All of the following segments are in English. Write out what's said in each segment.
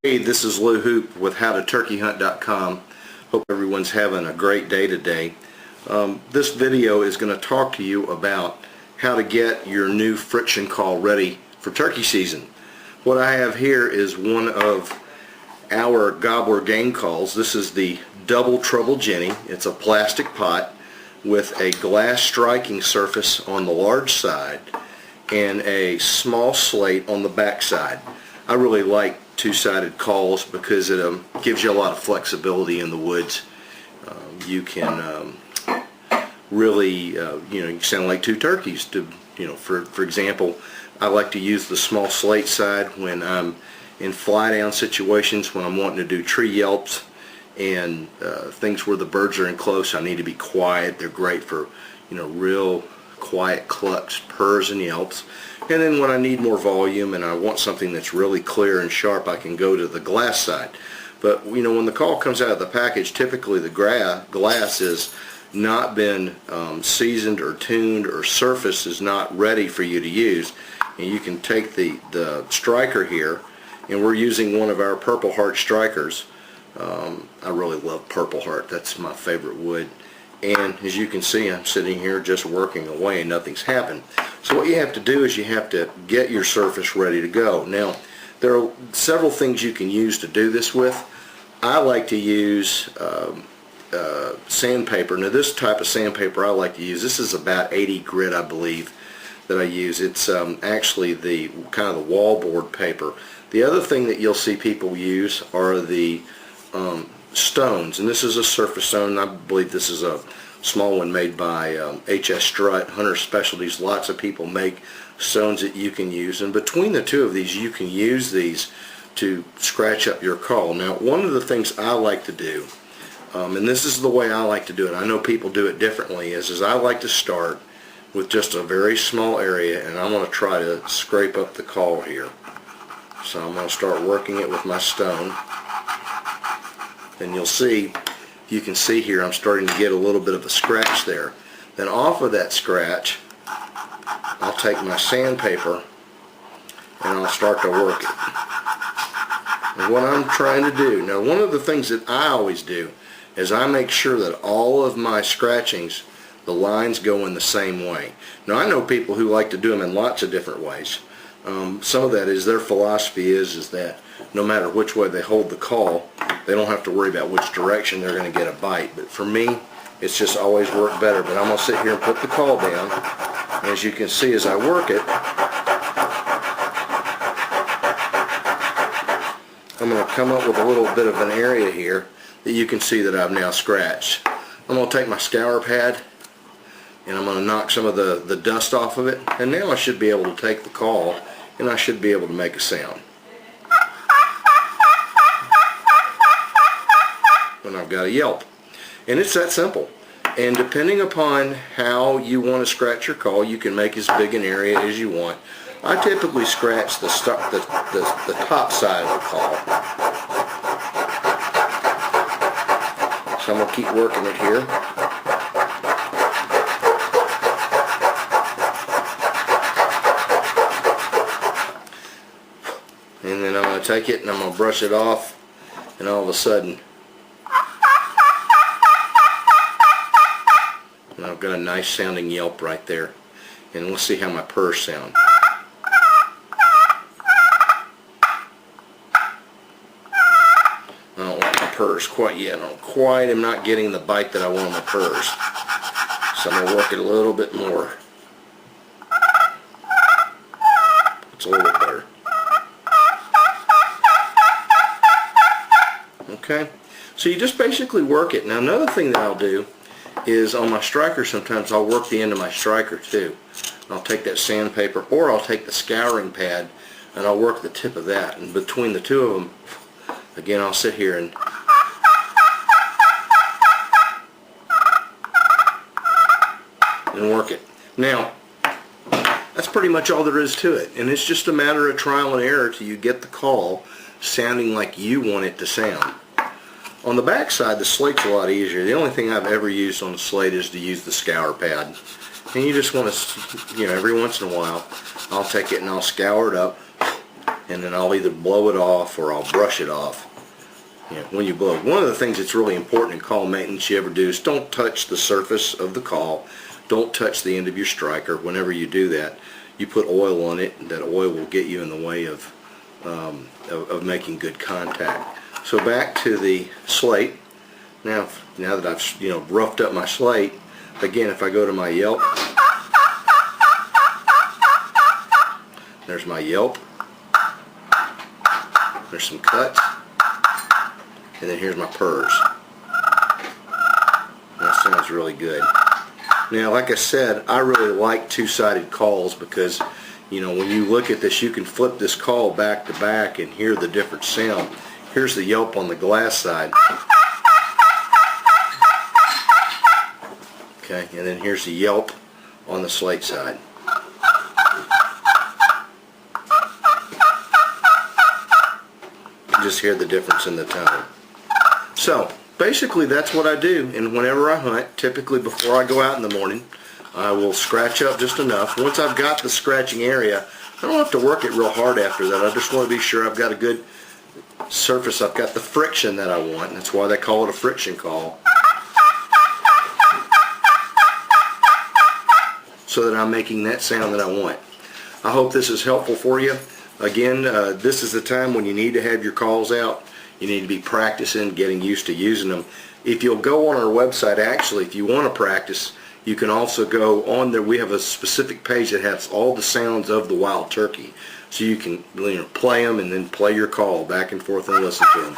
Hey, this is Lou Hoop with HowToTurkeyHunt.com. Hope everyone's having a great day today. This video is going to talk to you about how to get your new friction call ready for turkey season. What I have here is one of our gobbler game calls. This is the Double Trouble Jenny. It's a plastic pot with a glass striking surface on the large side and a small slate on the back side. I really like two-sided calls because it gives you a lot of flexibility in the woods. You can really, you sound like two turkeys. For example, I like to use the small slate side when I'm in fly-down situations, when I'm wanting to do tree yelps and things where the birds are in close. I need to be quiet. They're great for, real quiet clucks, purrs, and yelps. And then when I need more volume and I want something that's really clear and sharp, I can go to the glass side. But when the call comes out of the package, typically the glass has not been seasoned or tuned, or surface is not ready for you to use. And you can take the striker here, and we're using one of our Purple Heart strikers. I really love Purple Heart. That's my favorite wood. And as you can see, I'm sitting here just working away and nothing's happened. So what you have to do is you have to get your surface ready to go. Now, there are several things you can use to do this with. I like to use sandpaper. Now, this type of sandpaper I like to use, this is about 80 grit, I believe, that I use. It's actually the kind of the wallboard paper. The other thing that you'll see people use are the stones, and this is a surface stone. I believe this is a small one made by H.S. Strutt, Hunter Specialties. Lots of people make stones that you can use, and between the two of these you can use these to scratch up your call. Now, one of the things I like to do, and this is the way I like to do it, I know people do it differently, is I like to start with just a very small area, and I'm going to try to scrape up the call here. So I'm going to start working it with my stone. And you'll see, you can see here, I'm starting to get a little bit of a scratch there. Then off of that scratch, I'll take my sandpaper and I'll start to work it. And what I'm trying to do, now one of the things that I always do is I make sure that all of my scratchings, the lines go in the same way. Now, I know people who like to do them in lots of different ways. Some of that is their philosophy is that no matter which way they hold the call, they don't have to worry about which direction they're going to get a bite. But for me, it's just always worked better. But I'm going to sit here and put the call down. And as you can see, as I work it, I'm going to come up with a little bit of an area here that you can see that I've now scratched. I'm going to take my scour pad and I'm going to knock some of the dust off of it. And now I should be able to take the call and I should be able to make a sound. When I've got a yelp. And it's that simple. And depending upon how you want to scratch your call, you can make as big an area as you want. I typically scratch the top side of the call. So I'm going to keep working it here. And then I'm going to take it and I'm going to brush it off, and all of a sudden I've got a nice sounding yelp right there. And let's see how my purrs sound. I don't want my purrs quite yet. I am not getting the bite that I want on my purrs. So I'm going to work it a little bit more. It's a little bit better. Okay? So you just basically work it. Now, another thing that I'll do is on my striker, sometimes I'll work the end of my striker too. I'll take that sandpaper, or I'll take the scouring pad and I'll work the tip of that. And between the two of them, again, I'll sit here and work it. Now, that's pretty much all there is to it. And it's just a matter of trial and error till you get the call sounding like you want it to sound. On the back side, the slate's a lot easier. The only thing I've ever used on the slate is to use the scour pad. And you just want to, every once in a while, I'll take it and I'll scour it up. and then I'll either blow it off or I'll brush it off. When you blow. One of the things that's really important in call maintenance you ever do is don't touch the surface of the call. Don't touch the end of your striker. Whenever you do that, you put oil on it, and that oil will get you in the way of making good contact. So back to the slate. Now that I've roughed up my slate, again, if I go to my Yelp, there's my Yelp. There's some cuts. And then here's my purrs. That sounds really good. Now, like I said, I really like two-sided calls because, when you look at this, you can flip this call back to back and hear the different sound. Here's the Yelp on the glass side. Okay, and then here's the Yelp on the slate side. You can just hear the difference in the tone. So basically that's what I do, and whenever I hunt, typically before I go out in the morning, I will scratch up just enough. Once I've got the scratching area, I don't have to work it real hard after that. I just want to be sure I've got a good surface. I've got the friction that I want. That's why they call it a friction call. So that I'm making that sound that I want. I hope this is helpful for you. Again, this is the time when you need to have your calls out. You need to be practicing, getting used to using them. If you'll go on our website, actually, if you want to practice, you can also go on there. We have a specific page that has all the sounds of the wild turkey. So you can play them and then play your call back and forth and listen to them.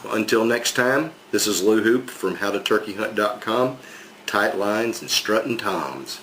Until next time, this is Lou Hoop from HowToTurkeyHunt.com. Tight lines and strutting toms.